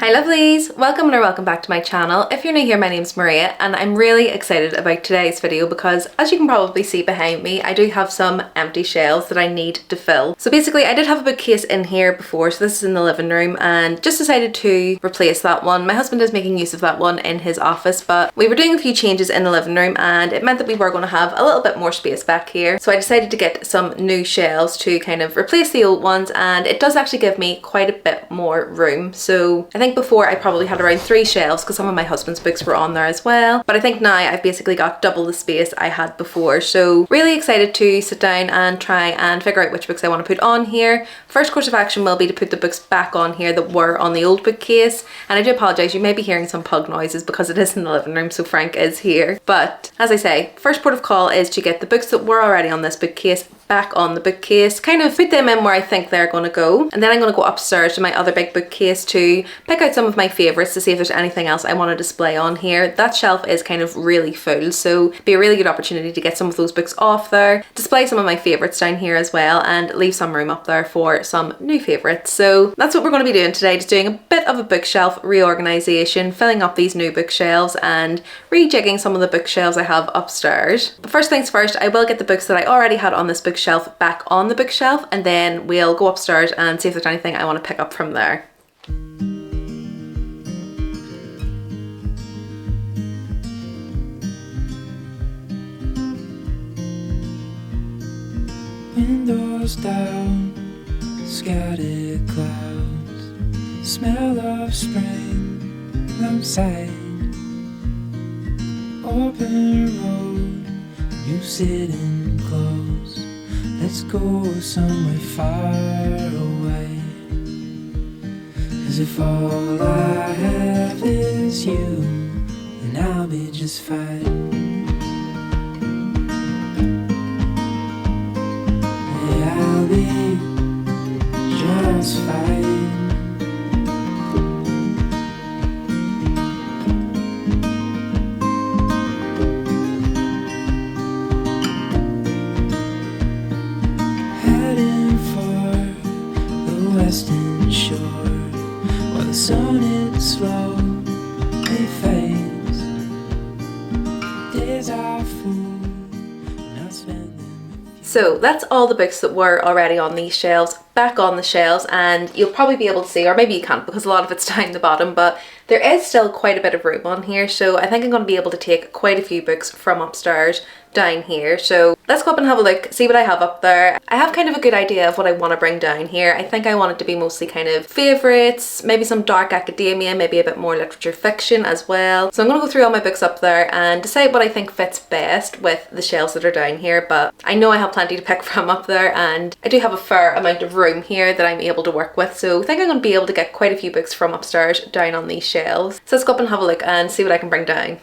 Hi lovelies! Welcome or welcome back to my channel. If you're new here, my name's Maria and I'm really excited about today's video because as you can probably see behind me, I do have some empty shelves that I need to fill. So basically I did have a bookcase in here before, so this is in the living room, and just decided to replace that one. My husband is making use of that one in his office, but we were doing a few changes in the living room and it meant that we were going to have a little bit more space back here. So I decided to get some new shelves to kind of replace the old ones, and it does actually give me quite a bit more room. So I think before I probably had around 3 shelves because some of my husband's books were on there as well, but I think now I've basically got double the space I had before. So really excited to sit down and try and figure out which books I want to put on here. First course of action will be to put the books back on here that were on the old bookcase, and I do apologise, you may be hearing some pug noises because it is in the living room, so Frank is here. But as I say, first port of call is to get the books that were already on this bookcase back on the bookcase, kind of put them in where I think they're going to go, and then I'm going to go upstairs to my other big bookcase to pick out some of my favourites to see if there's anything else I want to display on here. That shelf is kind of really full, so it'd be a really good opportunity to get some of those books off there, display some of my favourites down here as well, and leave some room up there for some new favourites. So that's what we're going to be doing today, just doing a bit of a bookshelf reorganisation, filling up these new bookshelves and rejigging some of the bookshelves I have upstairs. But first things first, I will get the books that I already had on this bookshelf back on the bookshelf, and then we'll go upstairs and see if there's anything I want to pick up from there. Windows down, scattered clouds, smell of spring outside, open road, you sitting close, let's go somewhere far away, as if all I have is you, then I'll be just fine. I'll be just fine. Heading for the western shore, while the sun it slowly fades. Days are full, and I spend them. So that's all the books that were already on these shelves back on the shelves, and you'll probably be able to see, or maybe you can't because a lot of it's down the bottom, but there is still quite a bit of room on here, so I think I'm going to be able to take quite a few books from upstairs down here. So let's go up and have a look, see what I have up there. I have kind of a good idea of what I want to bring down here. I think I want it to be mostly kind of favourites, maybe some dark academia, maybe a bit more literature fiction as well. So I'm going to go through all my books up there and decide what I think fits best with the shelves that are down here, but I know I have plenty to pick from up there, and I do have a fair amount of room here that I'm able to work with, so I think I'm going to be able to get quite a few books from upstairs down on these shelves. So let's go up and have a look and see what I can bring down.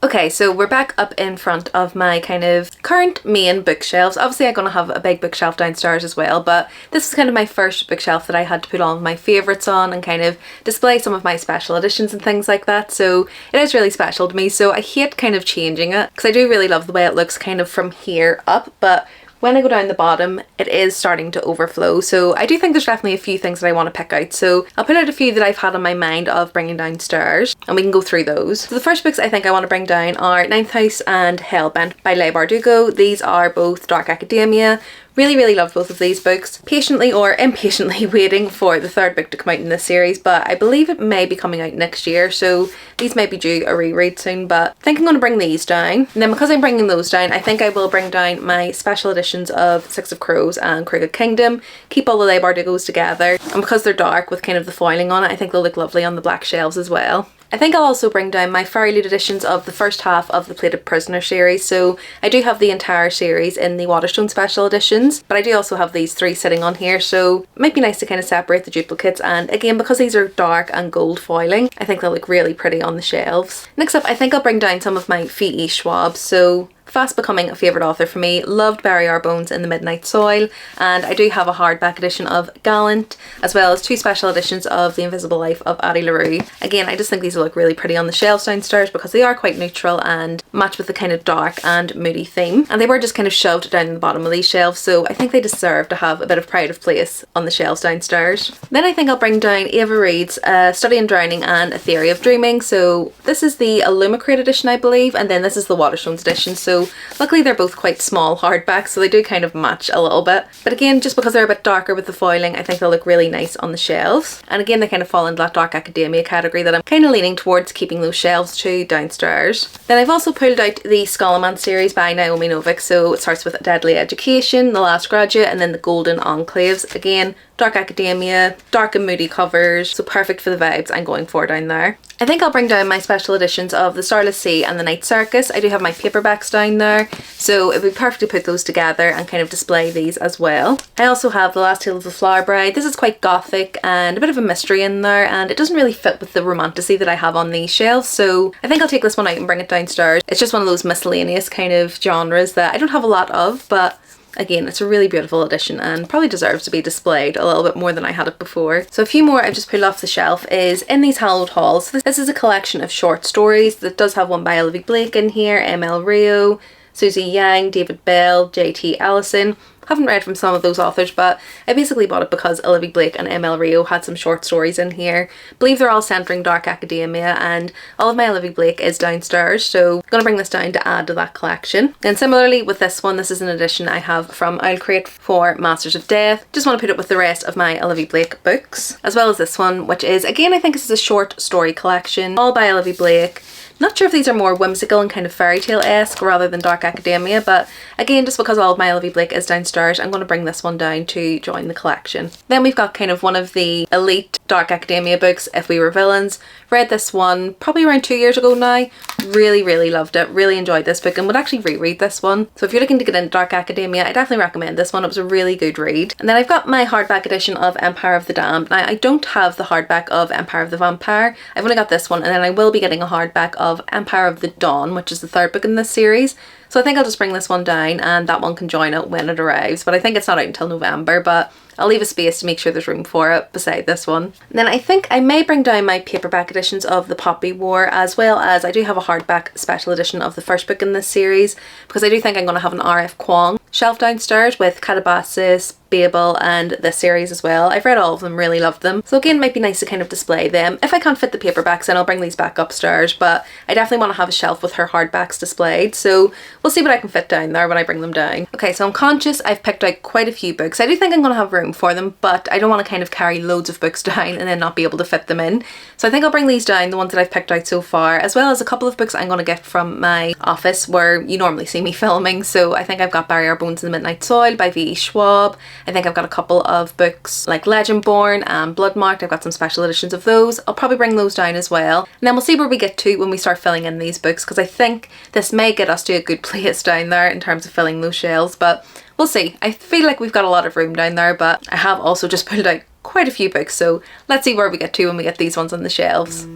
Okay, so we're back up in front of my kind of current main bookshelves. Obviously I'm going to have a big bookshelf downstairs as well, but this is kind of my first bookshelf that I had to put all of my favourites on and kind of display some of my special editions and things like that. So it is really special to me, so I hate kind of changing it because I do really love the way it looks kind of from here up, but when I go down the bottom, it is starting to overflow. So I do think there's definitely a few things that I want to pick out. So I'll put out a few that I've had on my mind of bringing downstairs, and we can go through those. So the first books I think I want to bring down are Ninth House and Hellbent by Leigh Bardugo. These are both dark academia. Really loved both of these books. Patiently or impatiently waiting for the third book to come out in this series, but I believe it may be coming out next year, so these may be due a reread soon, but I think I'm going to bring these down. And then because I'm bringing those down, I think I will bring down my special editions of Six of Crows and Crooked Kingdom, keep all the Leigh Bardugos together, and because they're dark with kind of the foiling on it, I think they'll look lovely on the black shelves as well. I think I'll also bring down my Fairy Loot editions of the first half of the Plated Prisoner series. So I do have the entire series in the Waterstone special editions, but I do also have these 3 sitting on here, so it might be nice to kind of separate the duplicates, and again, because these are dark and gold foiling, I think they'll look really pretty on the shelves. Next up, I think I'll bring down some of my V.E. Schwab. So fast becoming a favourite author for me. Loved Bury Our Bones in the Midnight Soil, and I do have a hardback edition of Gallant, as well as 2 special editions of The Invisible Life of Addie LaRue. Again, I just think these will look really pretty on the shelves downstairs because they are quite neutral and match with the kind of dark and moody theme. And they were just kind of shoved down in the bottom of these shelves, so I think they deserve to have a bit of pride of place on the shelves downstairs. Then I think I'll bring down Ava Reid's Study in Drowning and A Theory of Dreaming. So this is the Illumicrate edition, I believe, and then this is the Waterstones edition. So luckily they're both quite small hardbacks, so they do kind of match a little bit. But again, just because they're a bit darker with the foiling, I think they'll look really nice on the shelves. And again, they kind of fall into that dark academia category that I'm kind of leaning towards keeping those shelves to downstairs. Then I've also pulled out the Scalaman series by Naomi Novik. So it starts with Deadly Education, The Last Graduate, and then The Golden Enclaves. Again, dark academia, dark and moody covers, so perfect for the vibes I'm going for down there. I think I'll bring down my special editions of The Starless Sea and The Night Circus. I do have my paperbacks down there, so it would be perfect to put those together and kind of display these as well. I also have The Last Tale of the Flower Bride. This is quite gothic and a bit of a mystery in there, and it doesn't really fit with the romantasy that I have on these shelves, so I think I'll take this one out and bring it downstairs. It's just one of those miscellaneous kind of genres that I don't have a lot of, but again, it's a really beautiful edition and probably deserves to be displayed a little bit more than I had it before. So a few more I've just pulled off the shelf is In These Hallowed Halls. This is a collection of short stories that does have one by Olivia Blake in here, M.L. Rio, Susie Yang, David Bell, J.T. Ellison. Haven't read from some of those authors, but I basically bought it because Olivia Blake and M.L. Rio had some short stories in here. I believe they're all centering dark academia, and all of my Olivia Blake is downstairs, so I'm going to bring this down to add to that collection. And similarly with this one, this is an edition I have from Owlcrate for Masters of Death. Just want to put it with the rest of my Olivia Blake books, as well as this one, which is, again, I think this is a short story collection, all by Olivia Blake. Not sure if these are more whimsical and kind of fairy tale-esque rather than dark academia, but again, just because all of my Olivia Blake is downstairs, I'm going to bring this one down to join the collection. Then we've got kind of one of the elite dark academia books, If We Were Villains. Read this one probably around 2 years ago now. Really loved it. Really enjoyed this book and would actually reread this one. So if you're looking to get into dark academia, I definitely recommend this one. It was a really good read. And then I've got my hardback edition of Empire of the Damned. Now, I don't have the hardback of Empire of the Vampire. I've only got this one, and then I will be getting a hardback of Empire of the Dawn, which is the 3rd book in this series. So I think I'll just bring this one down and that one can join it when it arrives. But I think it's not out until November, but I'll leave a space to make sure there's room for it beside this one. And then I think I may bring down my paperback editions of The Poppy War, as well as I do have a hardback special edition of the 1st book in this series, because I do think I'm going to have an R.F. Kuang shelf downstairs with Catabasis, Babel, and this series as well. I've read all of them, really loved them. So again, it might be nice to kind of display them. If I can't fit the paperbacks, then I'll bring these back upstairs, but I definitely want to have a shelf with her hardbacks displayed, so we'll see what I can fit down there when I bring them down. Okay, so I'm conscious I've picked out quite a few books. I do think I'm going to have room for them, but I don't want to kind of carry loads of books down and then not be able to fit them in. So I think I'll bring these down, the ones that I've picked out so far, as well as a couple of books I'm going to get from my office where you normally see me filming. So I think I've got Bury Our Bones in the Midnight Soil by V.E. Schwab. I think I've got a couple of books like Legendborn and Bloodmarked. I've got some special editions of those. I'll probably bring those down as well. And then we'll see where we get to when we start filling in these books, because I think this may get us to a good place down there in terms of filling those shelves, but we'll see. I feel like we've got a lot of room down there, but I have also just pulled out quite a few books, so let's see where we get to when we get these ones on the shelves.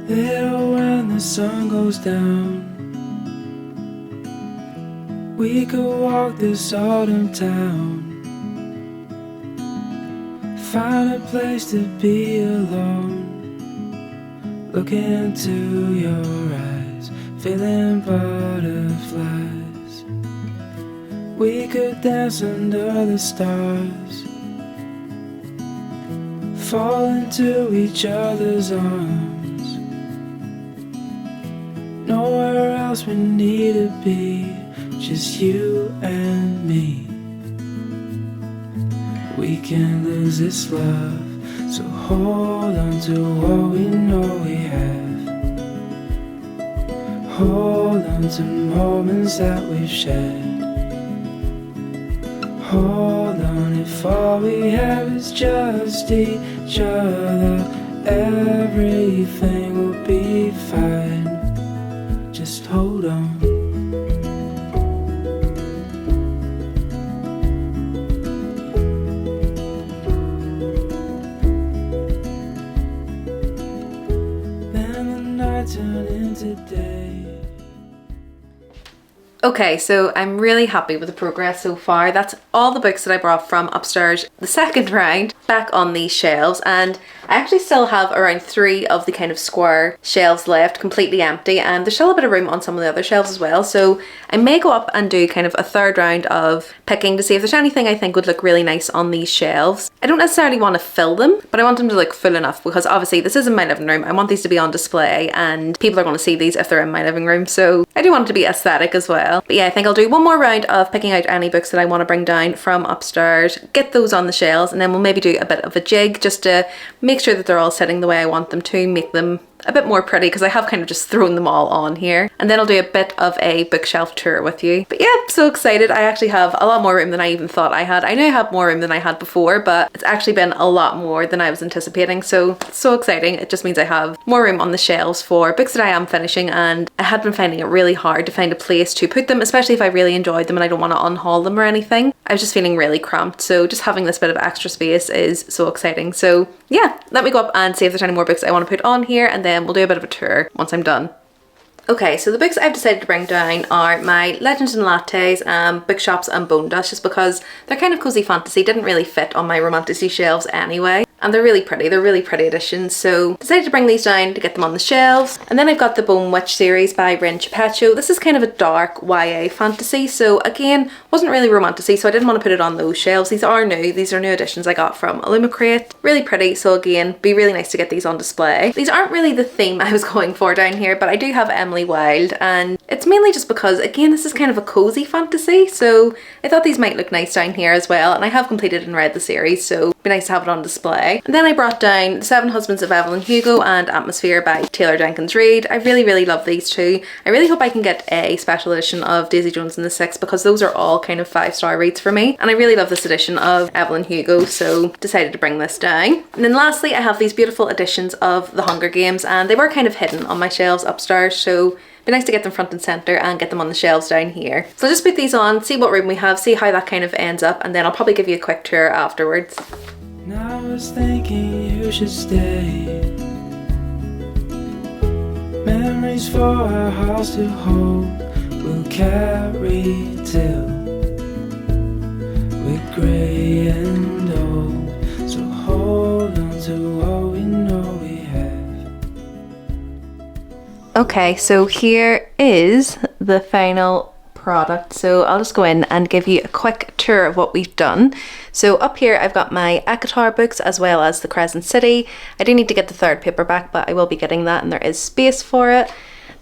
Little when the sun goes down, we could walk this autumn town, find a place to be alone, look into your eyes, feeling butterflies. We could dance under the stars, fall into each other's arms. Nowhere else we need to be, just you and me. We can lose this love, so hold on to what we know we have. Hold on to moments that we've shared. Hold on if all we have is just each other, everything will be fine. Just hold on. today. Okay, so I'm really happy with the progress so far. That's all the books that I brought from upstairs the second round back on these shelves, and I actually still have around 3 of the kind of square shelves left completely empty, and there's still a bit of room on some of the other shelves as well, so I may go up and do kind of a third round of picking to see if there's anything I think would look really nice on these shelves. I don't necessarily want to fill them, but I want them to look full enough because obviously this is in my living room. I want these to be on display and people are going to see these if they're in my living room, so I do want it to be aesthetic as well. But yeah, I think I'll do one more round of picking out any books that I want to bring down from upstairs, get those on the shelves, and then we'll maybe do a bit of a jig just to make sure that they're all sitting the way I want them to, make them a bit more pretty because I have kind of just thrown them all on here. And then I'll do a bit of a bookshelf tour with you. But yeah, I'm so excited. I actually have a lot more room than I even thought I had. I know I have more room than I had before, but it's actually been a lot more than I was anticipating. So it's so exciting. It just means I have more room on the shelves for books that I am finishing, and I had been finding it really hard to find a place to put them, especially if I really enjoyed them and I don't want to unhaul them or anything. I was just feeling really cramped. So just having this bit of extra space is so exciting. So yeah, let me go up and see if there's any more books I want to put on here, and then we'll do a bit of a tour once I'm done. Okay, so the books I've decided to bring down are my Legends and Lattes, Bookshops and Bone Dust, just because they're kind of cozy fantasy, didn't really fit on my romantasy shelves anyway. And they're really pretty editions, so decided to bring these down to get them on the shelves. And then I've got the Bone Witch series by Rin Chipecho. This is kind of a dark YA fantasy, so again, wasn't really romantasy, so I didn't want to put it on those shelves. These are new editions I got from Illumicrate. Really pretty, so again, be really nice to get these on display. These aren't really the theme I was going for down here, but I do have Emily Wilde, and it's mainly just because, again, this is kind of a cozy fantasy, so I thought these might look nice down here as well, and I have completed and read the series, so it'd be nice to have it on display. And then I brought down The Seven Husbands of Evelyn Hugo and Atmosphere by Taylor Jenkins Reid. I really love these two. I really hope I can get a special edition of Daisy Jones and the Six because those are all kind of 5-star reads for me, and I really love this edition of Evelyn Hugo, so decided to bring this down. And then lastly, I have these beautiful editions of The Hunger Games, and they were kind of hidden on my shelves upstairs, so it'd be nice to get them front and center and get them on the shelves down here. So I'll just put these on, see what room we have, see how that kind of ends up, and then I'll probably give you a quick tour afterwards. Now I was thinking you should stay. Memories for our house to hold will carry till we're grey and old. So hold on to what we know we have. Okay, so here is the final product. So I'll just go in and give you a quick tour of what we've done. So up here I've got my ACOTAR books as well as the Crescent City. I do need to get the third paperback, but I will be getting that and there is space for it.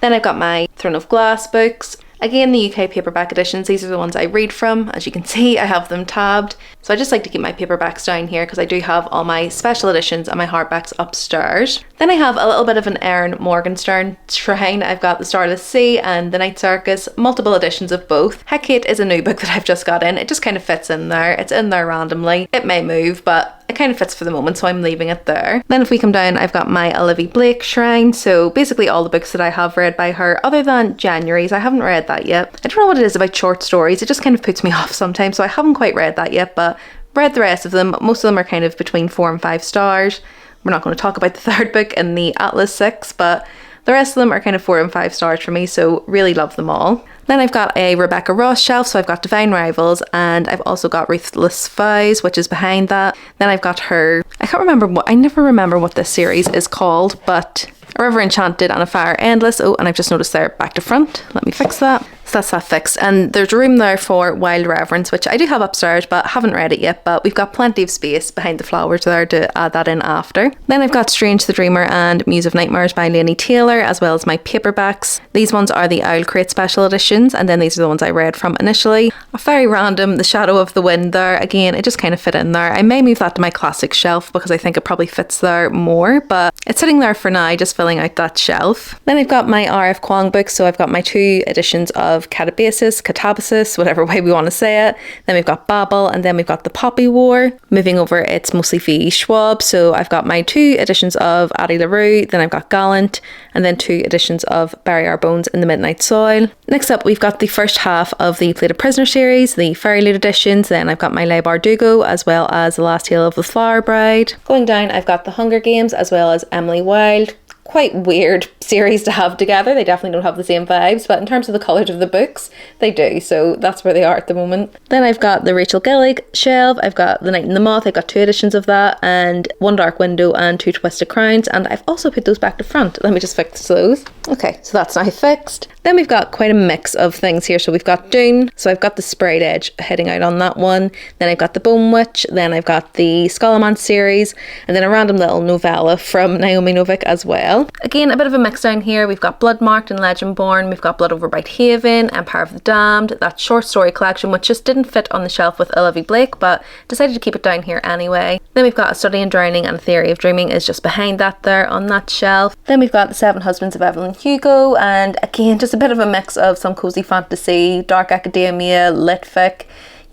Then I've got my Throne of Glass books. Again, the UK paperback editions, these are the ones I read from. As you can see, I have them tabbed. So I just like to keep my paperbacks down here because I do have all my special editions and my hardbacks upstairs. Then I have a little bit of an Erin Morgenstern shrine. I've got The Starless Sea and The Night Circus, multiple editions of both. Hecate is a new book that I've just got in. It just kind of fits in there. It's in there randomly. It may move, but it kind of fits for the moment, so I'm leaving it there. Then if we come down, I've got my Olivia Blake shrine. So basically all the books that I have read by her, other than January's. I haven't read that yet. I don't know what it is about short stories. It just kind of puts me off sometimes, so I haven't quite read that yet, but read the rest of them. Most of them are kind of between 4 and 5 stars. We're not going to talk about the third book in the Atlas 6, but the rest of them are kind of 4 and 5 stars for me, so really love them all. Then I've got a Rebecca Ross shelf, so I've got Divine Rivals, and I've also got Ruthless Vows, which is behind that. Then I've got her, I never remember what this series is called, but A River Enchanted and A Fire Endless. Oh, and I've just noticed there, back to front. Let me fix that. So that's that fixed. And there's room there for Wild Reverence, which I do have upstairs, but haven't read it yet. But we've got plenty of space behind the flowers there to add that in after. Then I've got Strange the Dreamer and Muse of Nightmares by Laini Taylor, as well as my paperbacks. These ones are the Owl Crate special editions, and then these are the ones I read from initially. A very random The Shadow of the Wind there. Again, it just kind of fit in there. I may move that to my classic shelf because I think it probably fits there more, but it's sitting there for now, just filling out that shelf. Then I've got my R.F. Kuang books, so I've got my 2 editions of Catabasis, whatever way we want to say it. Then we've got Babel, and then we've got The Poppy War. Moving over, it's mostly V. Schwab, so I've got my 2 editions of Addie LaRue, then I've got Gallant, and then 2 editions of Bury Our Bones in the Midnight Soil. Next up, we've got the first half of the Plated Prisoner series, the Fairy Loot editions, then I've got my Le Bardugo, as well as The Last Tale of the Flower Bride. Going down, I've got The Hunger Games, as well as Emily Wilde. quite weird series to have together. They definitely don't have the same vibes, but in terms of the colours of the books, they do. So that's where they are at the moment. Then I've got the Rachel Gillig shelf. I've got The Night and the Moth. I've got 2 editions of that, and One Dark Window and 2 Twisted Crowns. And I've also put those back to front. Let me just fix those. Okay, so that's now fixed. Then we've got quite a mix of things here. So we've got Dune. So I've got the sprayed edge heading out on that one. Then I've got the Bone Witch. Then I've got the Scholomance series. And then a random little novella from Naomi Novik as well. Again, a bit of a mix down here. We've got Bloodmarked and Legendborn. We've got Blood Over Bright Haven, Empire of the Damned, that short story collection which just didn't fit on the shelf with Olivia Blake, but decided to keep it down here anyway. Then we've got A Study in Drowning and A Theory of Dreaming is just behind that there on that shelf. Then we've got The 7 Husbands of Evelyn Hugo, and again just a bit of a mix of some cozy fantasy, dark academia, litfic.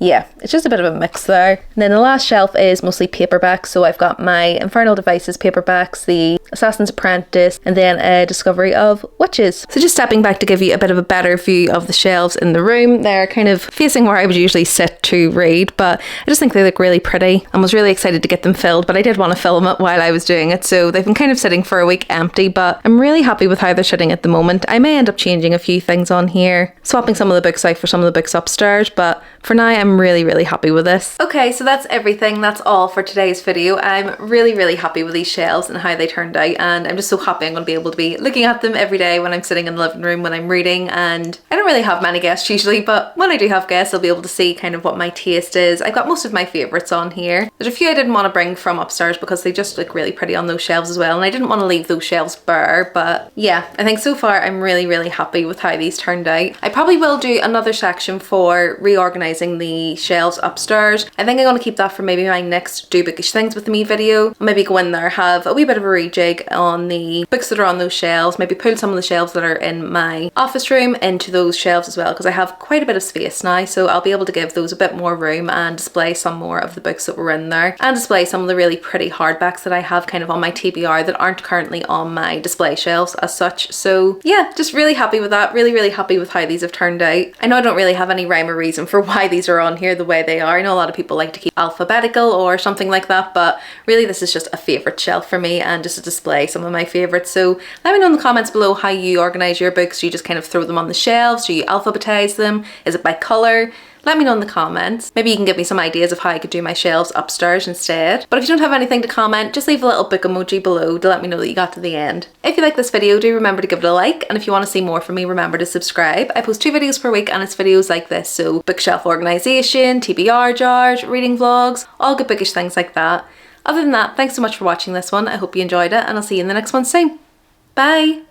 Yeah, it's just a bit of a mix there. And then the last shelf is mostly paperbacks. So I've got my Infernal Devices paperbacks, the Assassin's Apprentice, and then a Discovery of Witches. So just stepping back to give you a bit of a better view of the shelves in the room. They're kind of facing where I would usually sit to read, but I just think they look really pretty and was really excited to get them filled, but I did want to film it while I was doing it. So they've been kind of sitting for a week empty, but I'm really happy with how they're sitting at the moment. I may end up changing a few things on here, swapping some of the books out for some of the books upstairs, but for now I'm really happy with this. Okay, so that's everything. That's all for today's video. I'm really happy with these shelves and how they turned out, and I'm just so happy I'm going to be able to be looking at them every day when I'm sitting in the living room when I'm reading. And I don't really have many guests usually, but when I do have guests I'll be able to see kind of what my taste is. I've got most of my favourites on here. There's a few I didn't want to bring from upstairs because they just look really pretty on those shelves as well, and I didn't want to leave those shelves bare, but yeah, I think so far I'm really happy with how these turned out. I probably will do another section for reorganising the shelves upstairs. I think I'm going to keep that for maybe my next Do Bookish Things with Me video. I'll maybe go in there, have a wee bit of a rejig on the books that are on those shelves, maybe pull some of the shelves that are in my office room into those shelves as well, because I have quite a bit of space now, so I'll be able to give those a bit more room and display some more of the books that were in there, and display some of the really pretty hardbacks that I have kind of on my TBR that aren't currently on my display shelves as such. So yeah, just really happy with that, really happy with how these have turned out. I know I don't really have any rhyme or reason for why these are on here the way they are. I know a lot of people like to keep alphabetical or something like that, but really this is just a favourite shelf for me and just to display some of my favourites. So let me know in the comments below how you organise your books. Do you just kind of throw them on the shelves? Do you alphabetize them? Is it by colour? Let me know in the comments. Maybe you can give me some ideas of how I could do my shelves upstairs instead. But if you don't have anything to comment, just leave a little book emoji below to let me know that you got to the end. If you like this video, do remember to give it a like, and if you want to see more from me, remember to subscribe. I post 2 videos per week and it's videos like this, so bookshelf organisation, TBR jars, reading vlogs, all good bookish things like that. Other than that, thanks so much for watching this one. I hope you enjoyed it, and I'll see you in the next one soon. Bye!